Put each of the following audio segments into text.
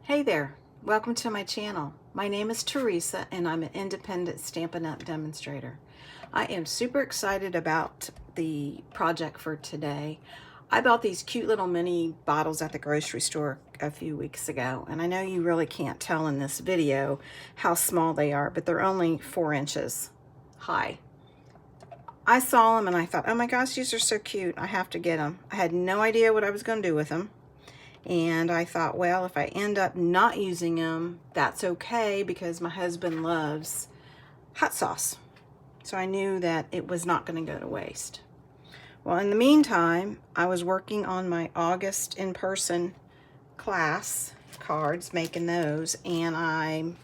Hey there, welcome to my channel. My name is Teresa and I'm an independent Stampin' Up! Demonstrator. I am super excited about the project for today. I bought these cute little mini bottles at the grocery store a few weeks ago, and I know you really can't tell in this video how small they are, but they're only 4 inches high. I saw them and I thought, oh my gosh, these are so cute, I have to get them. I had no idea what I was going to do with them. And I thought, well, if I end up not using them, that's okay because my husband loves hot sauce. So I knew that it was not going to go to waste. Well, in the meantime, I was working on my August in-person class cards, making those, and I'm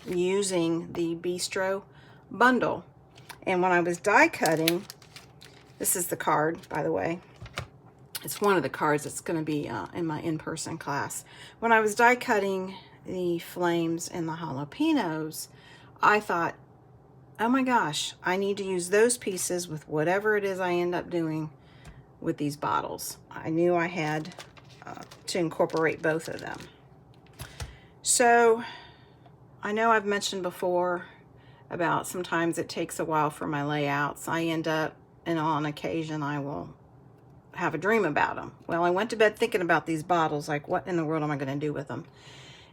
using the Bistro bundle. And when I was die cutting, this is the card, by the way. It's one of the cards that's going to be in my in-person class. When I was die cutting the flames and the jalapenos, I thought, oh my gosh, I need to use those pieces with whatever it is I end up doing with these bottles. I knew I had to incorporate both of them. So I know I've mentioned before about sometimes it takes a while for my layouts. I end up, and on occasion I will have a dream about them. Well, I went to bed thinking about these bottles, like what in the world am I going to do with them?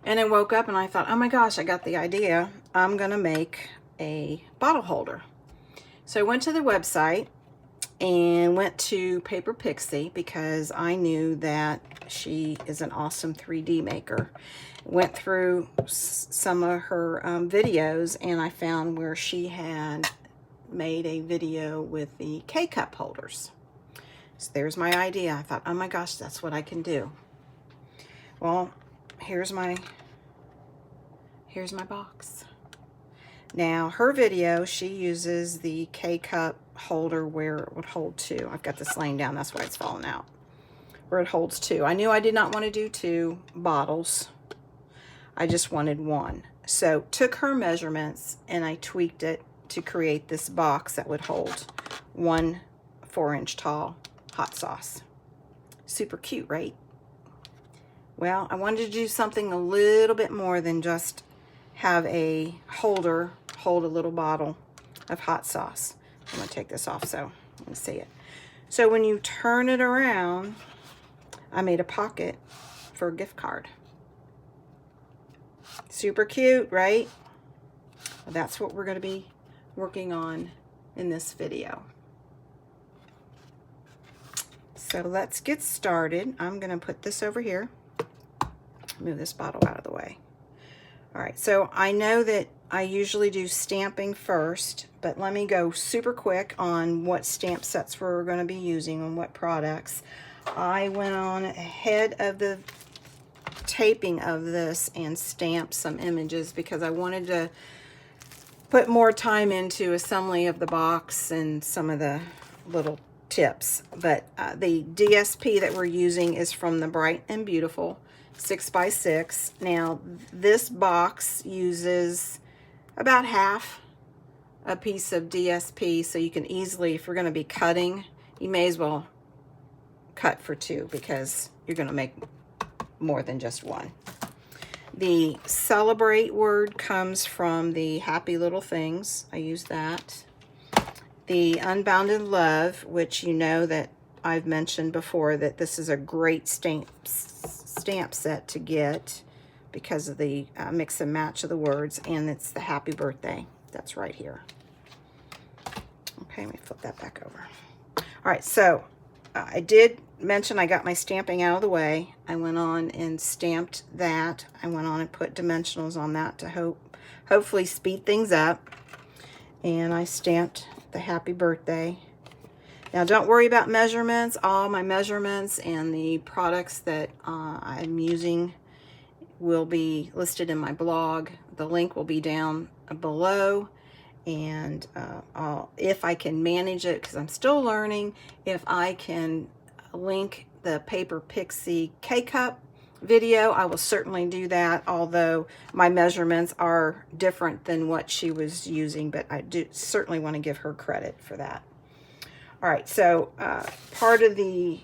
And I woke up and I thought, oh my gosh, I got the idea. I'm going to make a bottle holder. So I went to the website and went to Paper Pixie because I knew that she is an awesome 3D maker. Went through some of her videos and I found where she had made a video with the K-cup holders. So there's my idea. I thought, oh my gosh, that's what I can do. Well, here's my box. Now, her video, she uses the K-cup holder where it would hold 2. I've got this laying down, that's why it's falling out. Where it holds 2. I knew I did not want to do 2 bottles. I just wanted 1. So, took her measurements and I tweaked it to create this box that would hold 1 4-inch tall hot sauce. Super cute, right? Well, I wanted to do something a little bit more than just have a holder hold a little bottle of hot sauce. I'm going to take this off so you can see it. So when you turn it around, I made a pocket for a gift card. Super cute, right? Well, that's what we're going to be working on in this video. So let's get started. I'm going to put this over here. Move this bottle out of the way. All right, so I know that I usually do stamping first, but let me go super quick on what stamp sets we're going to be using and what products. I went on ahead of the taping of this and stamped some images because I wanted to put more time into assembly of the box and some of the little tips. But the DSP that we're using is from the Bright and Beautiful 6x6. Now this box uses about half a piece of DSP, so you can easily, if you're going to be cutting, you may as well cut for 2 because you're going to make more than just 1. The Celebrate word comes from the Happy Little Things. I use that. The Unbounded Love, which you know that I've mentioned before that this is a great stamp set to get because of the mix and match of the words, and it's the Happy Birthday. That's right here. Okay, let me flip that back over. All right, so I did mention I got my stamping out of the way. I went on and stamped that. I went on and put dimensionals on that to hopefully speed things up. And I stamped the Happy Birthday. Now don't worry about measurements. All my measurements and the products that I'm using will be listed in my blog. The link will be down below. And if I can manage it, because I'm still learning, if I can link the Paper Pixie K-cup video, I will certainly do that, although my measurements are different than what she was using, but I do certainly want to give her credit for that. All right, so part of the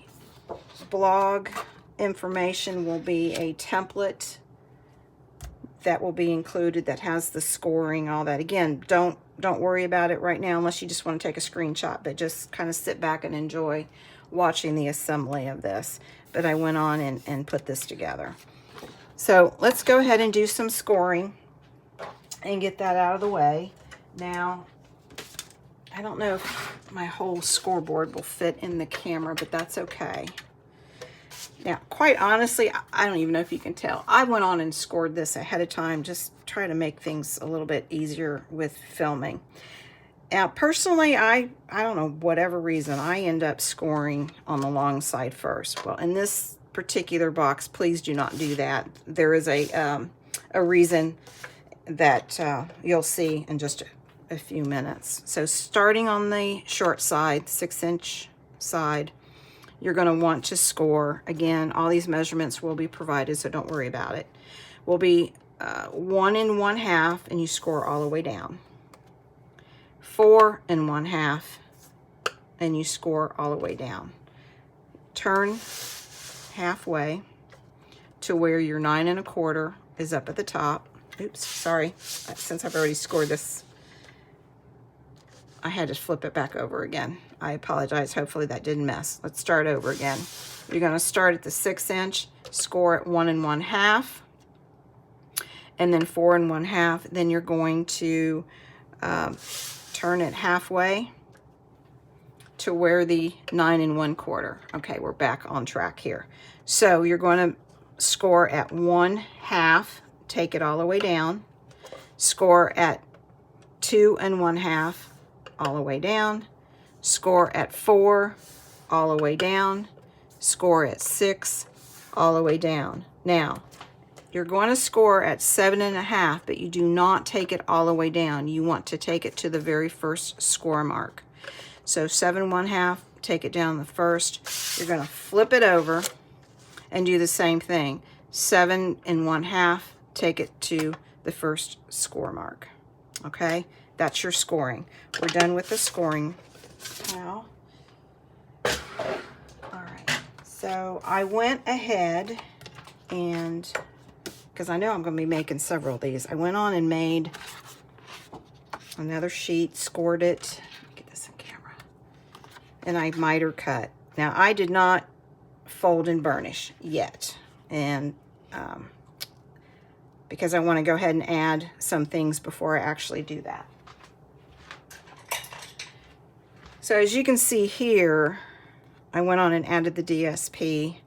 blog information will be a template that will be included that has the scoring, all that. Again, don't worry about it right now unless you just want to take a screenshot, but just kind of sit back and enjoy watching the assembly of this. But I went on and put this together. So let's go ahead and do some scoring and get that out of the way. Now, I don't know if my whole scoreboard will fit in the camera, but that's okay. Now, quite honestly, I don't even know if you can tell. I went on and scored this ahead of time, just try to make things a little bit easier with filming. Now, personally, I don't know, whatever reason, I end up scoring on the long side first. Well, in this particular box, please do not do that. There is a reason that you'll see in just a few minutes. So starting on the short side, 6-inch side, you're going to want to score. Again, all these measurements will be provided, so don't worry about it. Will be 1 1/2, and you score all the way down. 4 1/2, and you score all the way down. Turn halfway to where your 9 1/4 is up at the top. Oops, sorry. Since I've already scored this, I had to flip it back over again. I apologize. Hopefully that didn't mess. Let's start over again. You're going to start at the 6-inch, score at 1 1/2, and then 4 1/2. Then you're going to turn it halfway to where the 9 1/4. Okay, we're back on track here. So you're going to score at 1/2, take it all the way down, score at 2 1/2, all the way down, score at 4, all the way down, score at 6, all the way down. Now, you're going to score at 7 1/2, but you do not take it all the way down. You want to take it to the very first score mark. So 7 1/2, take it down the first. You're going to flip it over and do the same thing. 7 1/2, take it to the first score mark. Okay, that's your scoring. We're done with the scoring now. All right, so I went ahead and, because I know I'm going to be making several of these, I went on and made another sheet, scored it. Get this in camera. And I miter cut. Now, I did not fold and burnish yet, and because I want to go ahead and add some things before I actually do that. So as you can see here, I went on and added the DSP.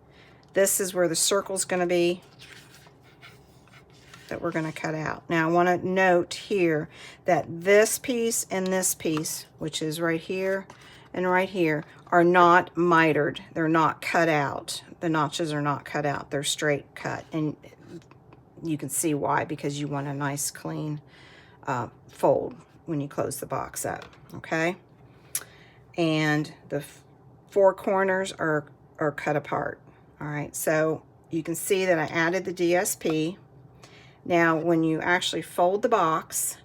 This is where the circle's going to be that we're going to cut out. Now I want to note here that this piece and this piece, which is right here and right here, are not mitered. They're not cut out. The notches are not cut out. They're straight cut. And you can see why, because you want a nice clean fold when you close the box up, okay? And the 4 corners are cut apart. All right, so you can see that I added the DSP. Now, when you actually fold the box,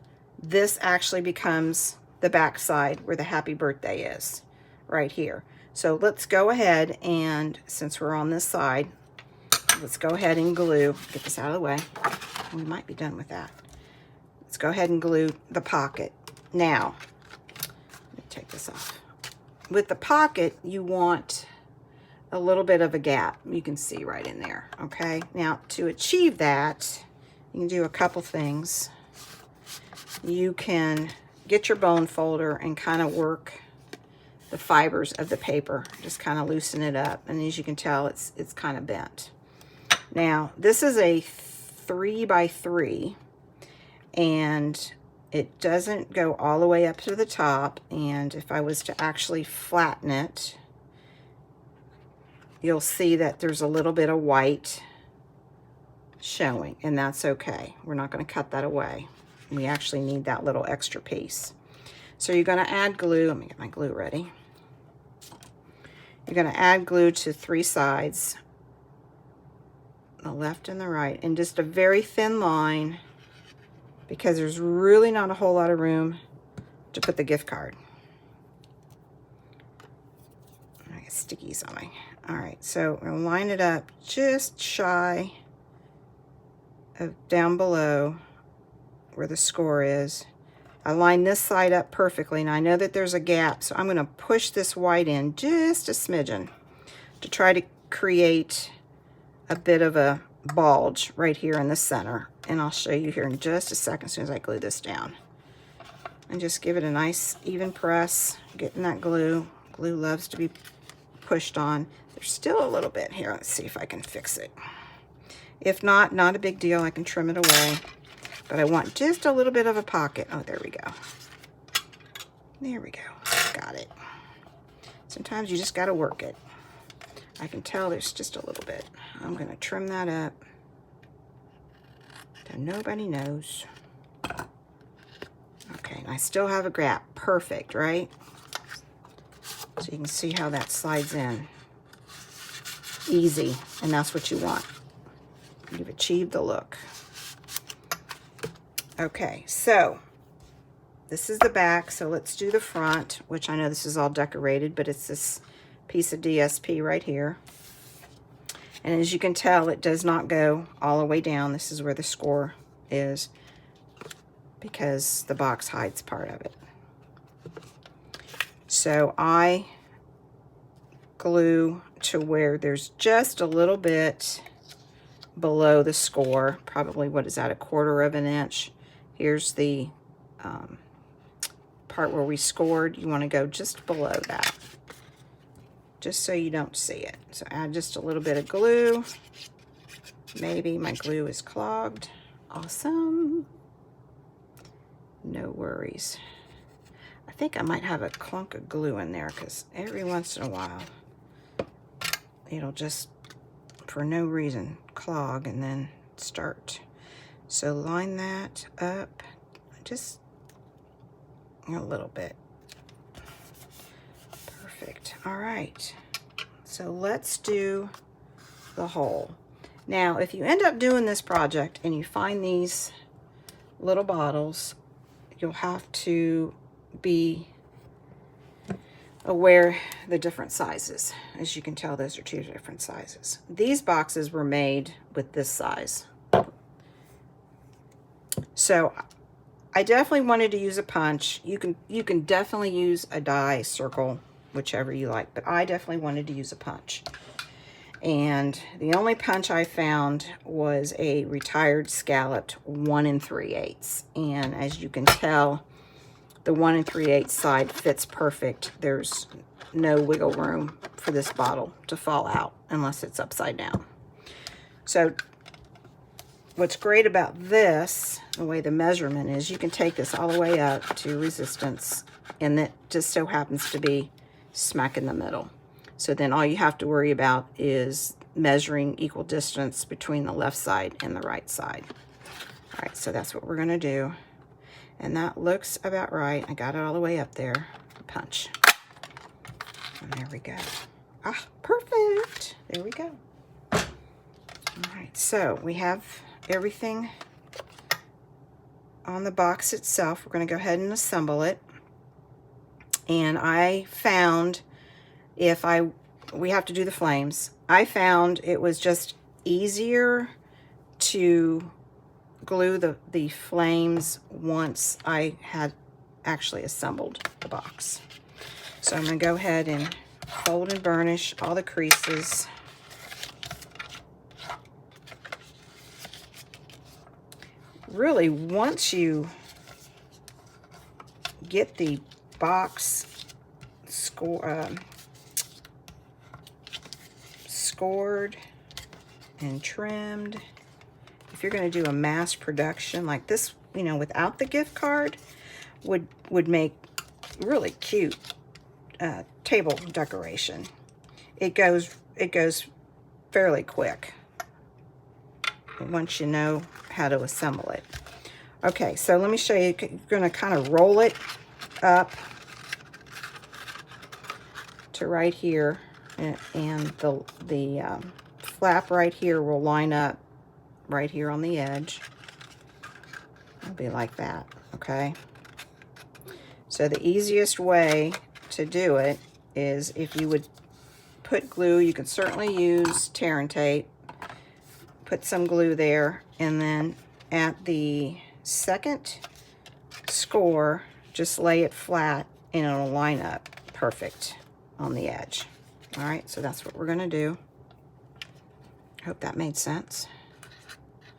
this actually becomes the back side where the happy birthday is, right here. So let's go ahead and, since we're on this side, let's go ahead and glue, get this out of the way. We might be done with that. Let's go ahead and glue the pocket. Now, let me take this off. With the pocket, you want a little bit of a gap. You can see right in there, okay? Now, to achieve that, you can do a couple things. You can get your bone folder and kind of work the fibers of the paper. Just kind of loosen it up. And as you can tell, it's kind of bent. Now, this is a 3x3, and it doesn't go all the way up to the top. And if I was to actually flatten it, you'll see that there's a little bit of white showing, and that's okay. We're not going to cut that away. We actually need that little extra piece. So you're going to add glue. Let me get my glue ready. You're going to add glue to 3 sides, the left and the right, and just a very thin line, because there's really not a whole lot of room to put the gift card. I got stickies on me. All right, so we're going to line it up just shy down below where the score is. I line this side up perfectly, and I know that there's a gap, so I'm going to push this white in just a smidgen to try to create a bit of a bulge right here in the center. And I'll show you here in just a second as soon as I glue this down. And just give it a nice even press, getting that glue. Glue loves to be pushed on. There's still a little bit here. Let's see if I can fix it. If not, not a big deal. I can trim it away. But I want just a little bit of a pocket. Oh, there we go. There we go. Got it. Sometimes you just got to work it. I can tell there's just a little bit. I'm going to trim that up so nobody knows. Okay, and I still have a gap. Perfect, right? So you can see how that slides in. Easy, and that's what you want. You've achieved the look. Okay, so this is the back, so let's do the front, which I know this is all decorated, but it's this piece of DSP right here. And as you can tell, it does not go all the way down. This is where the score is because the box hides part of it. So I glue to where there's just a little bit below the score, probably, what is that, 1/4 of an inch. Here's the part where we scored. You want to go just below that, just so you don't see it. So add just a little bit of glue. Maybe my glue is clogged. Awesome. No worries. I think I might have a clunk of glue in there because every once in a while it'll just, for no reason, clog and then start. So line that up just a little bit. Perfect. All right. So let's do the hole. Now, if you end up doing this project and you find these little bottles, you'll have to be aware the different sizes. As you can tell, those are 2 different sizes. These boxes were made with this size. So I definitely wanted to use a punch. You can definitely use a die, circle, whichever you like, but I definitely wanted to use a punch. And the only punch I found was a retired scalloped 1 3/8. And as you can tell, the 1 3/8 side fits perfect. There's no wiggle room for this bottle to fall out unless it's upside down. So what's great about this, the way the measurement is, you can take this all the way up to resistance, and that just so happens to be smack in the middle. So then all you have to worry about is measuring equal distance between the left side and the right side. All right, so that's what we're gonna do. And that looks about right. I got it all the way up there. Punch. And there we go. Ah, perfect. There we go. All right, so we have everything on the box itself. We're going to go ahead and assemble it. And I found we have to do the flames. I found it was just easier to glue the flames once I had actually assembled the box. So I'm going to go ahead and fold and burnish all the creases. Really, once you get the box scored and trimmed, if you're going to do a mass production like this, you know, without the gift card, would make really cute table decoration. It goes fairly quick once you know how to assemble it. Okay, so let me show you. You're going to kind of roll it up to right here, and the flap right here will line up right here on the edge. It'll be like that, okay? So the easiest way to do it is, if you would put glue, you can certainly use tear and tape. put some glue there, and then at the second score, just lay it flat and it'll line up perfect on the edge. All right, so that's what we're gonna do. Hope that made sense.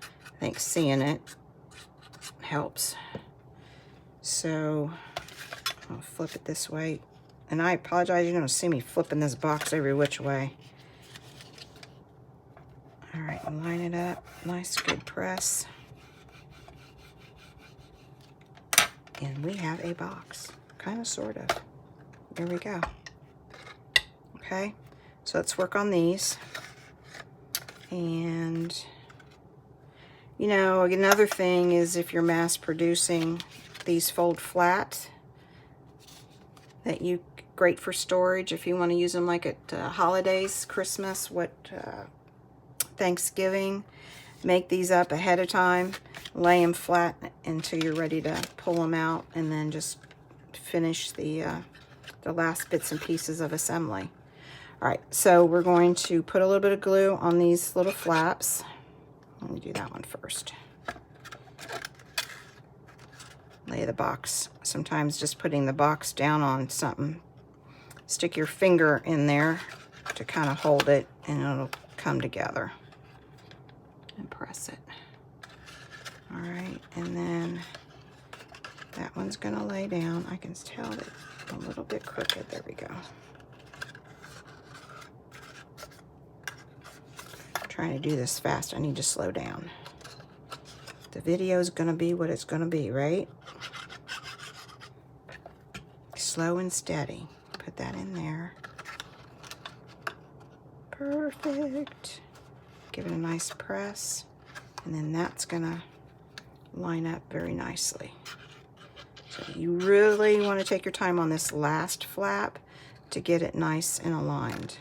I think seeing it helps. So I'll flip it this way. And I apologize, you're gonna see me flipping this box every which way. All right, line it up, nice good press. And we have a box, kind of, sort of. There we go. Okay, so let's work on these. And, you know, another thing is if you're mass producing these fold flat, that you, great for storage if you want to use them like at holidays, Christmas, Thanksgiving. Make these up ahead of time, lay them flat until you're ready to pull them out, and then just finish the last bits and pieces of assembly. All right, so we're going to put a little bit of glue on these little flaps. Let me do that one first. Lay the box. Sometimes just putting the box down on something, stick your finger in there to kind of hold it, and it'll come together. And press it. All right, and then that one's gonna lay down. I can tell that a little bit crooked. There we go. I'm trying to do this fast. I need to slow down. The video is gonna be what it's gonna be, right? Slow and steady. Put that in there. Perfect. Give it a nice press, and then that's gonna line up very nicely. So you really want to take your time on this last flap to get it nice and aligned,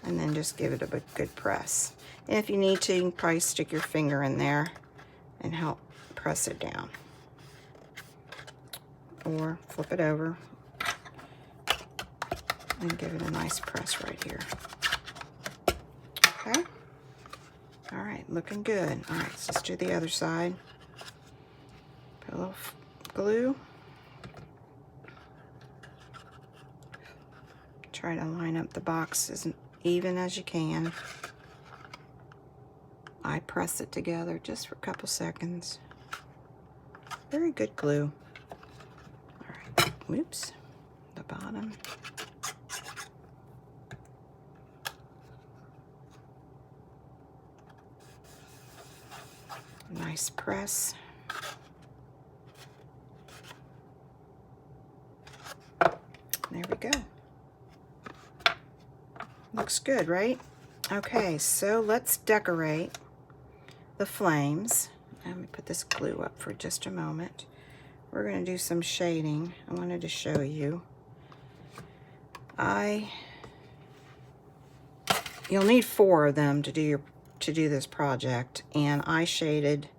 and then just give it a good press. And if you need to, you can probably stick your finger in there and help press it down, or flip it over and give it a nice press right here. Okay. All right, looking good. All right, so let's do the other side. Put a little glue. Try to line up the box as even as you can. I press it together just for a couple seconds. Very good glue. All right, whoops, the bottom. Nice press. There we go. Looks good, right? Okay, so let's decorate the flames. Let me put this glue up for just a moment. We're going to do some shading. I wanted to show you. You'll need 4 of them to do this project, and I shaded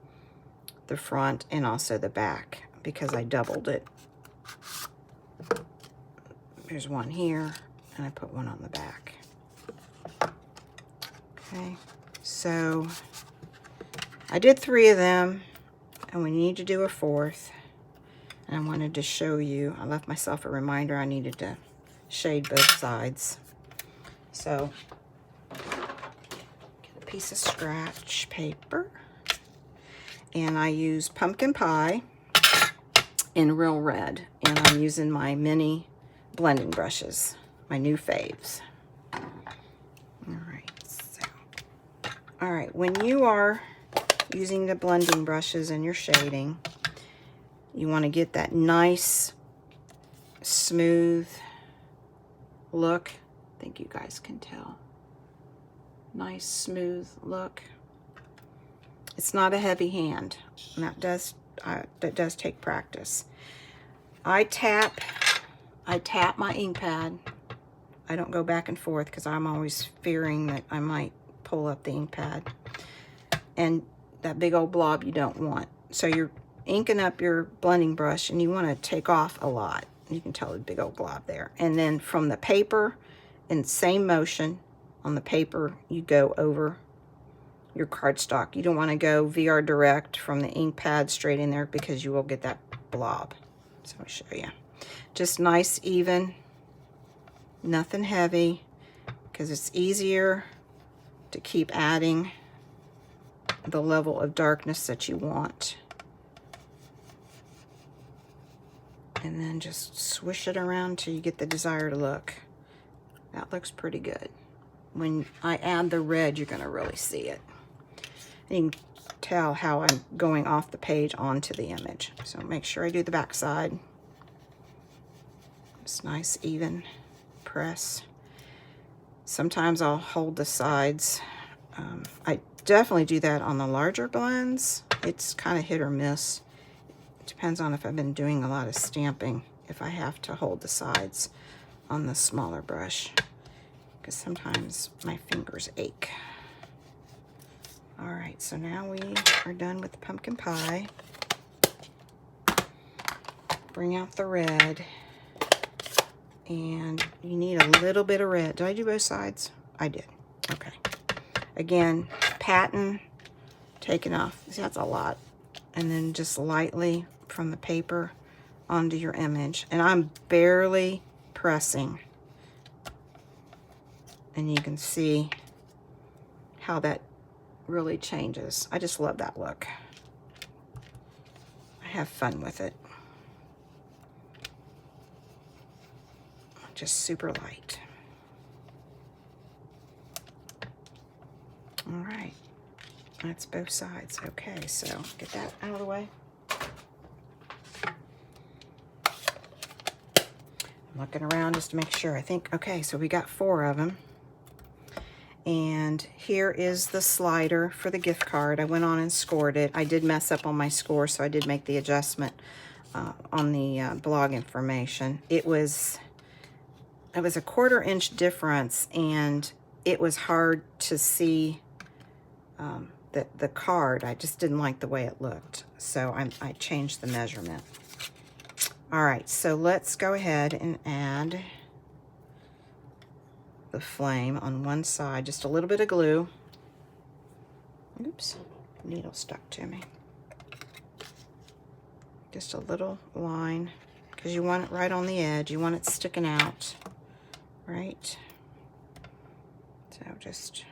the front and also the back because I doubled it. There's one here, and I put one on the back. Okay, so I did 3 of them, and we need to do a 4th. And I wanted to show you, I left myself a reminder I needed to shade both sides. So get a piece of scratch paper, and I use Pumpkin Pie in Real Red, and I'm using my mini blending brushes, my new faves. All right, when you are using the blending brushes and you're shading, you want to get that nice, smooth look. I think you guys can tell. Nice, smooth look. It's not a heavy hand, and that does take practice. I tap my ink pad. I don't go back and forth because I'm always fearing that I might pull up the ink pad, and that big old blob you don't want. So you're inking up your blending brush, and you want to take off a lot. You can tell the big old blob there. And then from the paper, in the same motion on the paper, you go over your cardstock. You don't want to go VR Direct from the ink pad straight in there because you will get that blob. So I'll show you. Just nice, even, nothing heavy, because it's easier to keep adding the level of darkness that you want. And then just swish it around till you get the desired look. That looks pretty good. When I add the red, you're going to really see it. And you can tell how I'm going off the page onto the image. So make sure I do the back side. It's nice, even press. Sometimes I'll hold the sides. I definitely do that on the larger blends. It's kind of hit or miss. It depends on if I've been doing a lot of stamping, if I have to hold the sides on the smaller brush, because sometimes my fingers ache. All right, so now we are done with the pumpkin pie. Bring out the red, and you need a little bit of red. Did I do both sides? I did. Okay. Again, patting, taking off. See, that's a lot. And then just lightly from the paper onto your image. And I'm barely pressing. And you can see how that really changes. I just love that look. I have fun with it. Just super light. All right, that's both sides. Okay, so get that out of the way. I'm looking around just to make sure. I think, okay, so we got 4 of them. And here is the slider for the gift card. I went on and scored it. I did mess up on my score, so I did make the adjustment on the blog information. It was a 1/4 inch difference, and it was hard to see the card. I just didn't like the way it looked, so I changed the measurement. All right, so let's go ahead and add the flame on one side, just a little bit of glue. Oops, needle stuck to me. Just a little line, because you want it right on the edge. You want it sticking out, right? So just,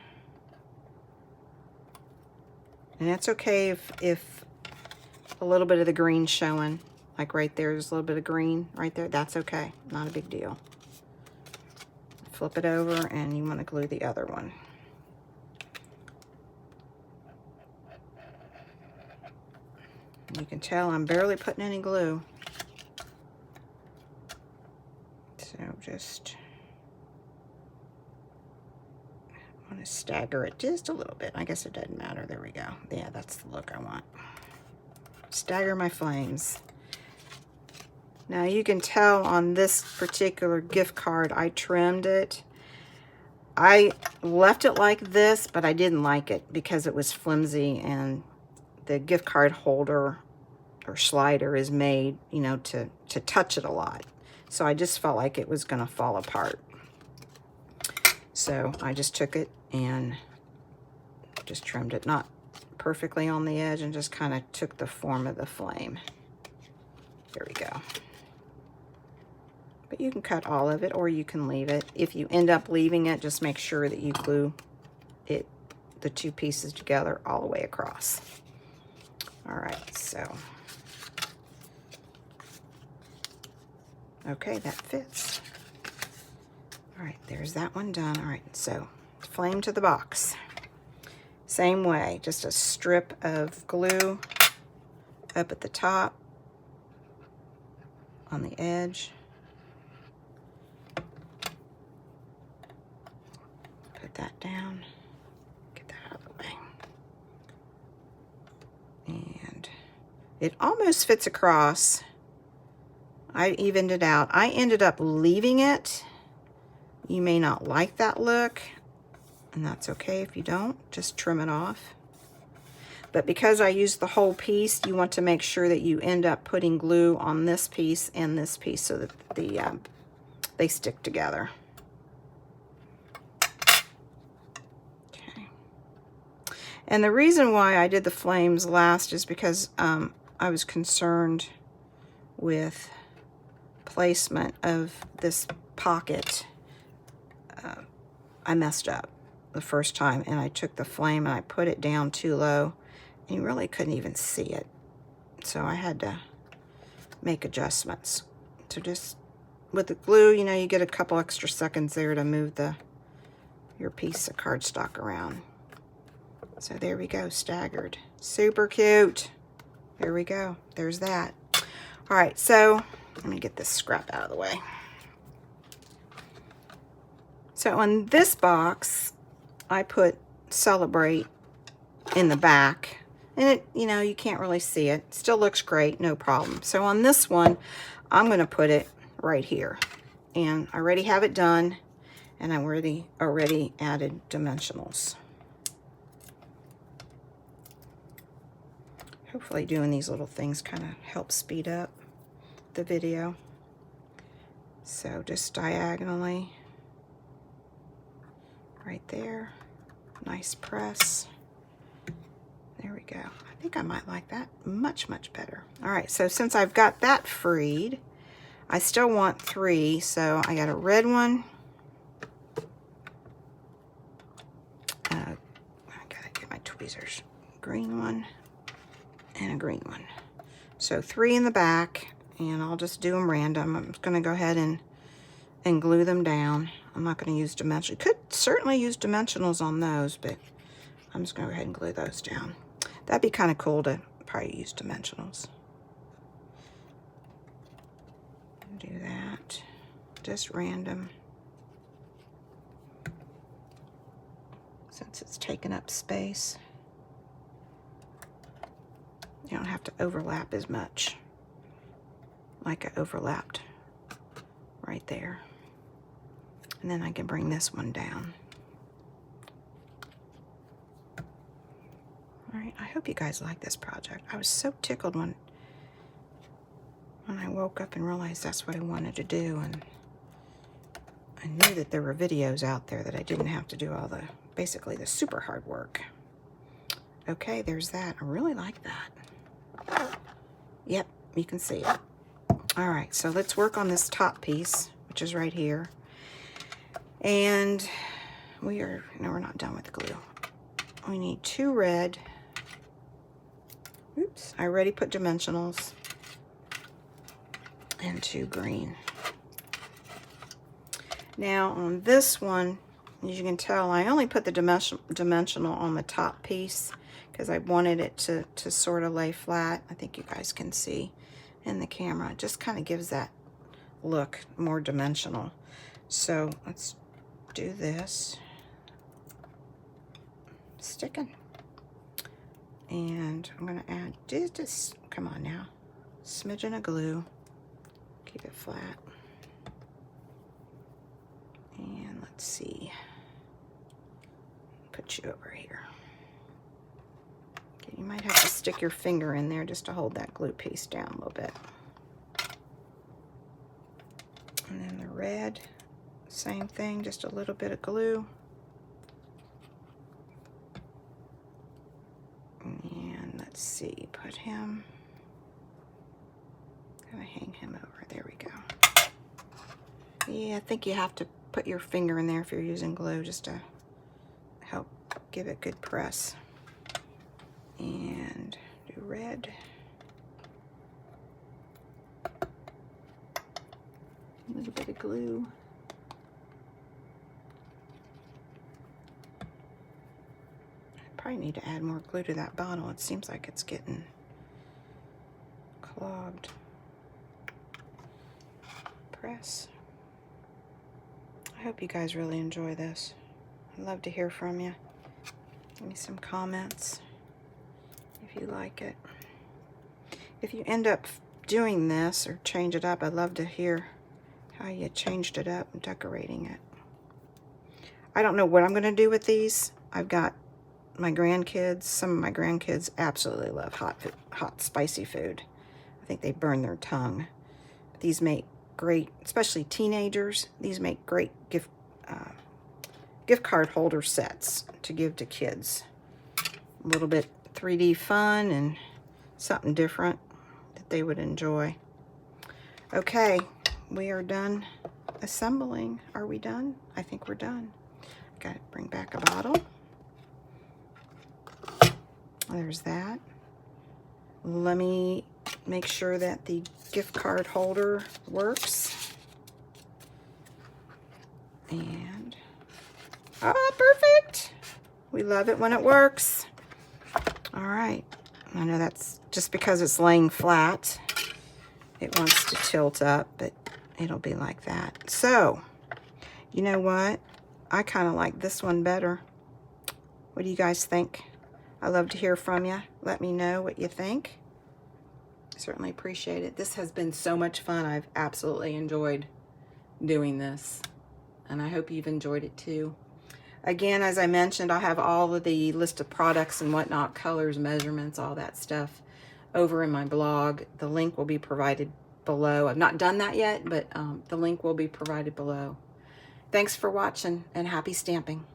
and that's okay if a little bit of the green showing, like right there, there's a little bit of green right there. That's okay, not a big deal. Flip it over, and you want to glue the other one. You can tell I'm barely putting any glue. So just want to stagger it just a little bit. I guess it doesn't matter. There we go. Yeah, that's the look I want. Stagger my flames. Now you can tell on this particular gift card, I trimmed it. I left it like this, but I didn't like it because it was flimsy, and the gift card holder or slider is made, you know, to touch it a lot. So I just felt like it was going to fall apart. So I just took it and just trimmed it, not perfectly on the edge, and just kind of took the form of the flame. There we go. But you can cut all of it, or you can leave it. If you end up leaving it, just make sure that you glue it, the 2 pieces together all the way across. All right, so. Okay, that fits. All right, there's that one done. All right, so flame to the box. Same way, just a strip of glue up at the top, on the edge. Put that down, get that out of the way. And it almost fits across. I evened it out. I ended up leaving it. You may not like that look, and that's okay if you don't. Just trim it off. But because I used the whole piece, you want to make sure that you end up putting glue on this piece and this piece so that they stick together. And the reason why I did the flames last is because I was concerned with placement of this pocket. I messed up the first time, and I took the flame and I put it down too low, and you really couldn't even see it. So I had to make adjustments. So just with the glue, you know, you get a couple extra seconds there to move your piece of cardstock around. So there we go, staggered. Super cute. There we go. There's that. All right, so let me get this scrap out of the way. So on this box, I put Celebrate in the back. And it, you know, you can't really see it. Still looks great, no problem. So on this one, I'm going to put it right here. And I already have it done. And I already added dimensionals. Hopefully doing these little things kind of helps speed up the video. So just diagonally, right there. Nice press. There we go. I think I might like that much, much better. All right, so since I've got that freed, I still want 3. So I got a red one. I gotta get my tweezers. Green one and a green one. So 3 in the back, and I'll just do them random. I'm just gonna go ahead and glue them down. I'm not gonna use dimensional. Could certainly use dimensionals on those, but I'm just gonna go ahead and glue those down. That'd be kind of cool to probably use dimensionals. Do that, just random. Since it's taking up space, you don't have to overlap as much like I overlapped right there. And then I can bring this one down. All right, I hope you guys like this project. I was so tickled when I woke up and realized that's what I wanted to do, and I knew that there were videos out there that I didn't have to do all the, basically the super hard work. Okay, there's that. I really like that. Yep, you can see it. All right, so let's work on this top piece, which is right here. And we're not done with the glue. We need 2 red. Oops, I already put dimensionals. And 2 green. Now on this one, as you can tell, I only put the dimensional on the top piece because I wanted it to sort of lay flat. I think you guys can see in the camera. It just kind of gives that look more dimensional. So let's do this. Sticking. And I'm going to add just, come on now, smidgen of glue. Keep it flat. And let's see. Put you over here. Okay, you might have to stick your finger in there just to hold that glue piece down a little bit. And then the red, same thing, just a little bit of glue. And let's see, put him, gonna hang him over. There we go. Yeah, I think you have to put your finger in there if you're using glue just to help give it good press. And do red. A little bit of glue. Probably need to add more glue to that bottle. It seems like it's getting clogged. Press. I hope you guys really enjoy this. I'd love to hear from you. Give me some comments if you like it. If you end up doing this or change it up, I'd love to hear how you changed it up and decorating it. I don't know what I'm going to do with these. I've got my grandkids. Some of my grandkids absolutely love hot, spicy food. I think they burn their tongue. These make great, especially teenagers, these make great gift card holder sets to give to kids. a little bit 3D fun and something different that they would enjoy. Okay, we are done assembling. Are we done? I think we're done. Got to bring back a bottle. There's that. Let me make sure that the gift card holder works. And, oh, perfect. We love it when it works. All right. I know that's just because it's laying flat. It wants to tilt up, but it'll be like that. So, you know what? I kind of like this one better. What do you guys think? I love to hear from you. Let me know what you think. Certainly appreciate it. This has been so much fun. I've absolutely enjoyed doing this, and I hope you've enjoyed it too. Again, as I mentioned, I have all of the list of products and whatnot, colors, measurements, all that stuff over in my blog. The link will be provided below. I've not done that yet, but the link will be provided below. Thanks for watching, and happy stamping.